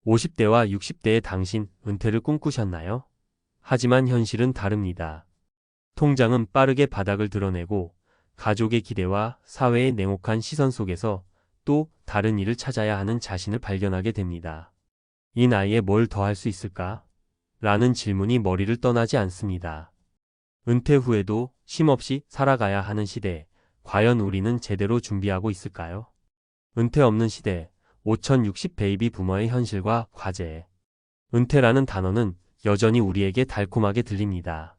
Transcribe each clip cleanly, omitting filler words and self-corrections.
50대와 60대의 당신, 은퇴를 꿈꾸셨나요? 하지만 현실은 다릅니다. 통장은 빠르게 바닥을 드러내고 가족의 기대와 사회의 냉혹한 시선 속에서 또 다른 일을 찾아야 하는 자신을 발견하게 됩니다. 이 나이에 뭘 더 할 수 있을까? 라는 질문이 머리를 떠나지 않습니다. 은퇴 후에도 쉼없이 살아가야 하는 시대, 과연 우리는 제대로 준비하고 있을까요? 은퇴 없는 시대, 5060 베이비 부머의 현실과 과제. 은퇴라는 단어는 여전히 우리에게 달콤하게 들립니다.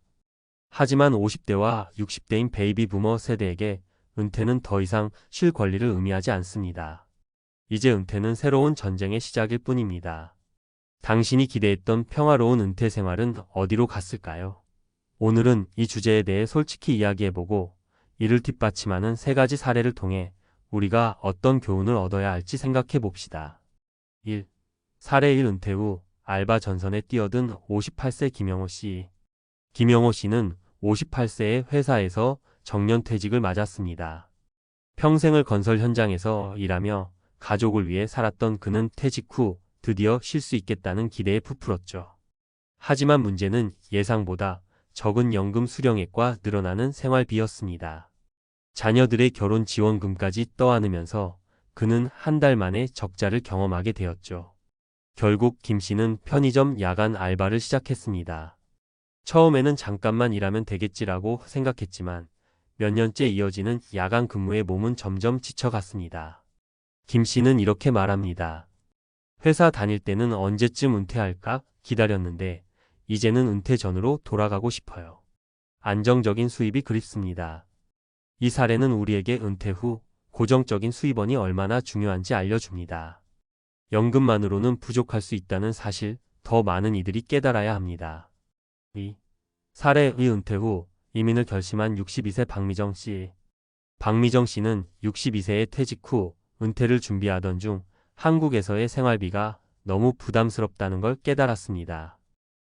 하지만 50대와 60대인 베이비 부머 세대에게 은퇴는 더 이상 쉴 권리를 의미하지 않습니다. 이제 은퇴는 새로운 전쟁의 시작일 뿐입니다. 당신이 기대했던 평화로운 은퇴 생활은 어디로 갔을까요? 오늘은 이 주제에 대해 솔직히 이야기해보고 이를 뒷받침하는 세 가지 사례를 통해 우리가 어떤 교훈을 얻어야 할지 생각해 봅시다. 1. 사례 1. 은퇴 후 알바 전선에 뛰어든 58세 김영호 씨. 김영호 씨는 58세의 회사에서 정년퇴직을 맞았습니다. 평생을 건설 현장에서 일하며 가족을 위해 살았던 그는 퇴직 후 드디어 쉴 수 있겠다는 기대에 부풀었죠. 하지만 문제는 예상보다 적은 연금 수령액과 늘어나는 생활비였습니다. 자녀들의 결혼 지원금까지 떠안으면서 그는 한 달 만에 적자를 경험하게 되었죠. 결국 김 씨는 편의점 야간 알바를 시작했습니다. 처음에는 잠깐만 일하면 되겠지라고 생각했지만 몇 년째 이어지는 야간 근무에 몸은 점점 지쳐갔습니다. 김 씨는 이렇게 말합니다. 회사 다닐 때는 언제쯤 은퇴할까 기다렸는데 이제는 은퇴 전으로 돌아가고 싶어요. 안정적인 수입이 그립습니다. 이 사례는 우리에게 은퇴 후 고정적인 수입원이 얼마나 중요한지 알려줍니다. 연금만으로는 부족할 수 있다는 사실, 더 많은 이들이 깨달아야 합니다. 2. 사례 2. 은퇴 후 이민을 결심한 62세 박미정 씨. 박미정 씨는 62세에 퇴직 후 은퇴를 준비하던 중 한국에서의 생활비가 너무 부담스럽다는 걸 깨달았습니다.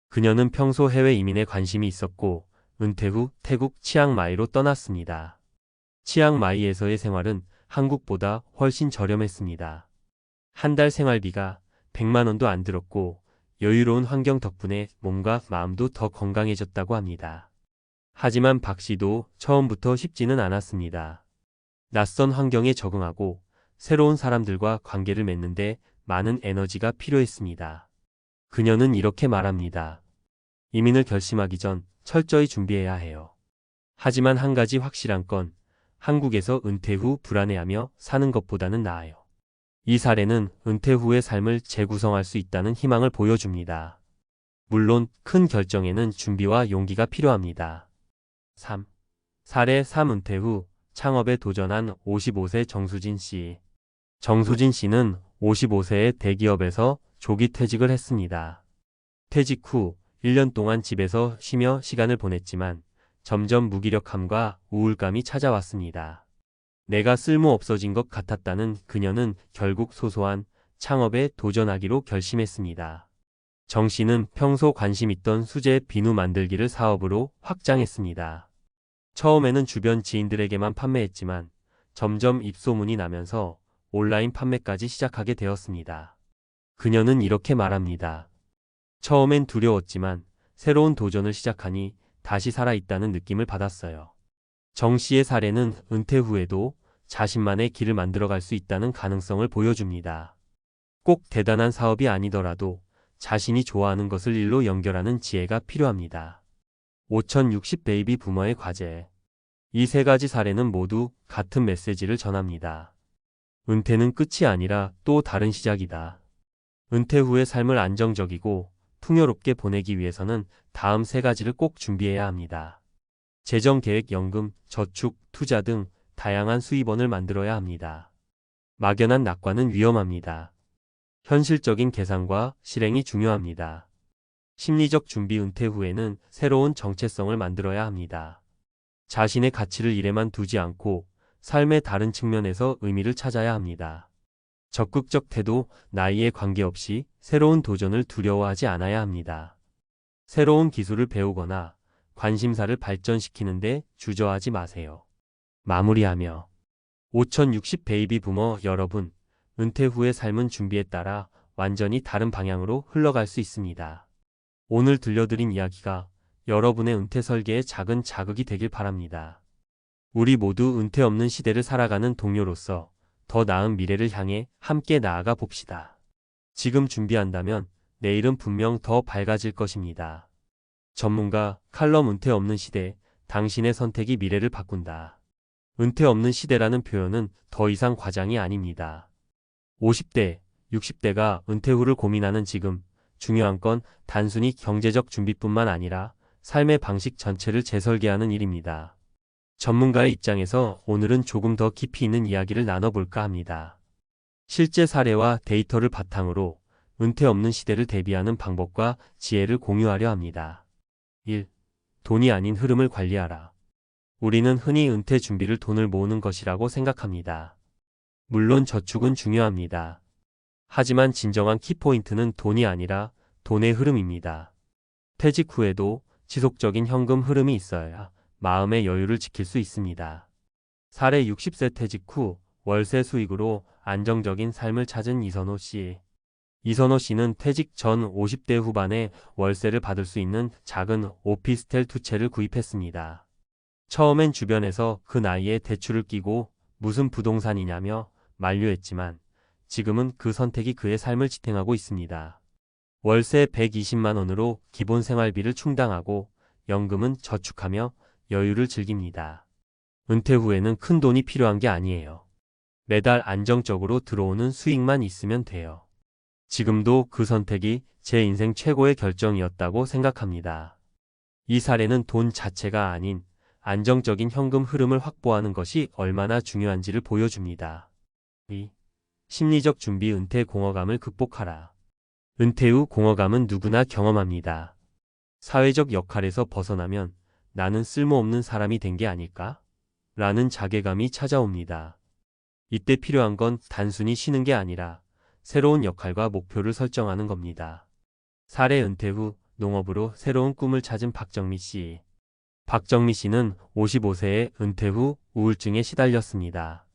그녀는 평소 해외 이민에 관심이 있었고 은퇴 후 태국 치앙마이로 떠났습니다. 치앙마이에서의 생활은 한국보다 훨씬 저렴했습니다. 한 달 생활비가 100만 원도 안 들었고 여유로운 환경 덕분에 몸과 마음도 더 건강해졌다고 합니다. 하지만 박 씨도 처음부터 쉽지는 않았습니다. 낯선 환경에 적응하고 새로운 사람들과 관계를 맺는데 많은 에너지가 필요했습니다. 그녀는 이렇게 말합니다. 이민을 결심하기 전 철저히 준비해야 해요. 하지만 한 가지 확실한 건 한국에서 은퇴 후 불안해하며 사는 것보다는 나아요. 이 사례는 은퇴 후의 삶을 재구성할 수 있다는 희망을 보여줍니다. 물론 큰 결정에는 준비와 용기가 필요합니다. 3. 사례 3. 은퇴 후 창업에 도전한 55세 정수진 씨. 정수진 씨는 55세의 대기업에서 조기 퇴직을 했습니다. 퇴직 후 1년 동안 집에서 쉬며 시간을 보냈지만 점점 무기력함과 우울감이 찾아왔습니다. 내가 쓸모없어진 것 같았다는 그녀는 결국 소소한 창업에 도전하기로 결심했습니다. 정 씨는 평소 관심 있던 수제 비누 만들기를 사업으로 확장했습니다. 처음에는 주변 지인들에게만 판매했지만 점점 입소문이 나면서 온라인 판매까지 시작하게 되었습니다. 그녀는 이렇게 말합니다. 처음엔 두려웠지만 새로운 도전을 시작하니 다시 살아있다는 느낌을 받았어요. 정 씨의 사례는 은퇴 후에도 자신만의 길을 만들어갈 수 있다는 가능성을 보여줍니다. 꼭 대단한 사업이 아니더라도 자신이 좋아하는 것을 일로 연결하는 지혜가 필요합니다. 5060 베이비 부머의 과제. 이 세 가지 사례는 모두 같은 메시지를 전합니다. 은퇴는 끝이 아니라 또 다른 시작이다. 은퇴 후의 삶을 안정적이고 풍요롭게 보내기 위해서는 다음 세 가지를 꼭 준비해야 합니다. 재정계획, 연금, 저축, 투자 등 다양한 수입원을 만들어야 합니다. 막연한 낙관은 위험합니다. 현실적인 계산과 실행이 중요합니다. 심리적 준비. 은퇴 후에는 새로운 정체성을 만들어야 합니다. 자신의 가치를 일에만 두지 않고 삶의 다른 측면에서 의미를 찾아야 합니다. 적극적 태도, 나이에 관계없이 새로운 도전을 두려워하지 않아야 합니다. 새로운 기술을 배우거나 관심사를 발전시키는데 주저하지 마세요. 마무리하며 5060 베이비 부머 여러분, 은퇴 후의 삶은 준비에 따라 완전히 다른 방향으로 흘러갈 수 있습니다. 오늘 들려드린 이야기가 여러분의 은퇴 설계에 작은 자극이 되길 바랍니다. 우리 모두 은퇴 없는 시대를 살아가는 동료로서 더 나은 미래를 향해 함께 나아가 봅시다. 지금 준비한다면 내일은 분명 더 밝아질 것입니다. 전문가 칼럼 은퇴 없는 시대, 당신의 선택이 미래를 바꾼다. 은퇴 없는 시대라는 표현은 더 이상 과장이 아닙니다. 50대, 60대가 은퇴 후를 고민하는 지금, 중요한 건 단순히 경제적 준비뿐만 아니라 삶의 방식 전체를 재설계하는 일입니다. 전문가의 입장에서 오늘은 조금 더 깊이 있는 이야기를 나눠볼까 합니다. 실제 사례와 데이터를 바탕으로 은퇴 없는 시대를 대비하는 방법과 지혜를 공유하려 합니다. 1. 돈이 아닌 흐름을 관리하라. 우리는 흔히 은퇴 준비를 돈을 모으는 것이라고 생각합니다. 물론 저축은 중요합니다. 하지만 진정한 키포인트는 돈이 아니라 돈의 흐름입니다. 퇴직 후에도 지속적인 현금 흐름이 있어야 마음의 여유를 지킬 수 있습니다. 사례 60세 퇴직 후 월세 수익으로 안정적인 삶을 찾은 이선호 씨. 이선호 씨는 퇴직 전 50대 후반에 월세를 받을 수 있는 작은 오피스텔 2채를 구입했습니다. 처음엔 주변에서 그 나이에 대출을 끼고 무슨 부동산이냐며 만류했지만 지금은 그 선택이 그의 삶을 지탱하고 있습니다. 월세 120만 원으로 기본 생활비를 충당하고 연금은 저축하며 여유를 즐깁니다. 은퇴 후에는 큰 돈이 필요한 게 아니에요. 매달 안정적으로 들어오는 수익만 있으면 돼요. 지금도 그 선택이 제 인생 최고의 결정이었다고 생각합니다. 이 사례는 돈 자체가 아닌 안정적인 현금 흐름을 확보하는 것이 얼마나 중요한지를 보여줍니다. 2. 심리적 준비 은퇴 공허감을 극복하라. 은퇴 후 공허감은 누구나 경험합니다. 사회적 역할에서 벗어나면 나는 쓸모없는 사람이 된 게 아닐까? 라는 자괴감이 찾아옵니다. 이때 필요한 건 단순히 쉬는 게 아니라 새로운 역할과 목표를 설정하는 겁니다. 사례 은퇴 후 농업으로 새로운 꿈을 찾은 박정미 씨. 박정미 씨는 55세에 은퇴 후 우울증에 시달렸습니다.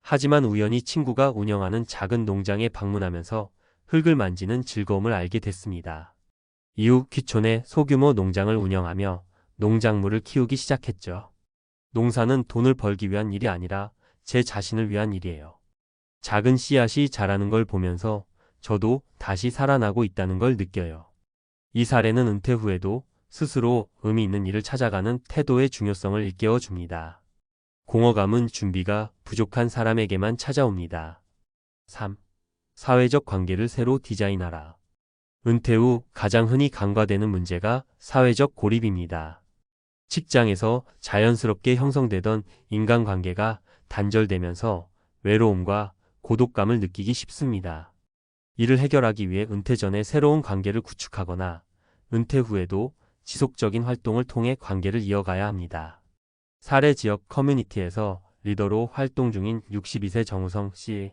하지만 우연히 친구가 운영하는 작은 농장에 방문하면서 흙을 만지는 즐거움을 알게 됐습니다. 이후 귀촌에 소규모 농장을 운영하며 농작물을 키우기 시작했죠. 농사는 돈을 벌기 위한 일이 아니라 제 자신을 위한 일이에요. 작은 씨앗이 자라는 걸 보면서 저도 다시 살아나고 있다는 걸 느껴요. 이 사례는 은퇴 후에도 스스로 의미 있는 일을 찾아가는 태도의 중요성을 일깨워 줍니다. 공허감은 준비가 부족한 사람에게만 찾아옵니다. 3. 사회적 관계를 새로 디자인하라. 은퇴 후 가장 흔히 간과되는 문제가 사회적 고립입니다. 직장에서 자연스럽게 형성되던 인간관계가 단절되면서 외로움과 고독감을 느끼기 쉽습니다. 이를 해결하기 위해 은퇴 전에 새로운 관계를 구축하거나 은퇴 후에도 지속적인 활동을 통해 관계를 이어가야 합니다. 사례 지역 커뮤니티에서 리더로 활동 중인 62세 정우성 씨.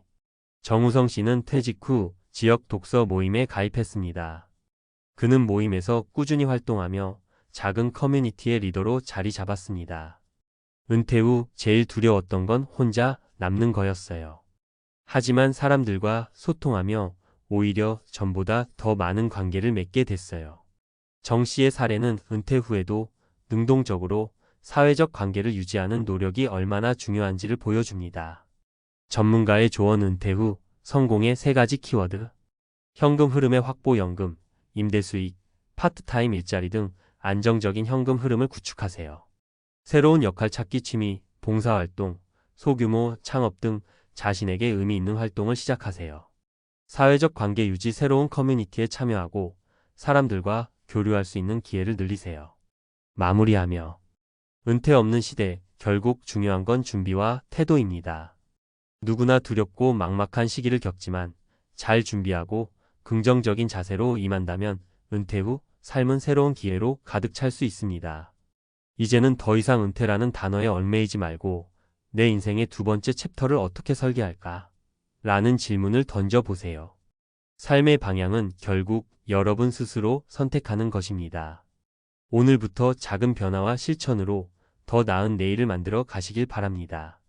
정우성 씨는 퇴직 후 지역 독서 모임에 가입했습니다. 그는 모임에서 꾸준히 활동하며 작은 커뮤니티의 리더로 자리 잡았습니다. 은퇴 후 제일 두려웠던 건 혼자 남는 거였어요. 하지만 사람들과 소통하며 오히려 전보다 더 많은 관계를 맺게 됐어요. 정 씨의 사례는 은퇴 후에도 능동적으로 사회적 관계를 유지하는 노력이 얼마나 중요한지를 보여줍니다. 전문가의 조언. 은퇴 후 성공의 3가지 키워드. 현금 흐름의 확보. 연금, 임대 수익, 파트타임 일자리 등 안정적인 현금 흐름을 구축하세요. 새로운 역할 찾기. 취미, 봉사활동, 소규모 창업 등 자신에게 의미 있는 활동을 시작하세요. 사회적 관계 유지. 새로운 커뮤니티에 참여하고 사람들과 교류할 수 있는 기회를 늘리세요. 마무리하며 은퇴 없는 시대, 결국 중요한 건 준비와 태도입니다. 누구나 두렵고 막막한 시기를 겪지만 잘 준비하고 긍정적인 자세로 임한다면 은퇴 후 삶은 새로운 기회로 가득 찰 수 있습니다. 이제는 더 이상 은퇴라는 단어에 얽매이지 말고 내 인생의 2번째 챕터를 어떻게 설계할까? 라는 질문을 던져보세요. 삶의 방향은 결국 여러분 스스로 선택하는 것입니다. 오늘부터 작은 변화와 실천으로 더 나은 내일을 만들어 가시길 바랍니다.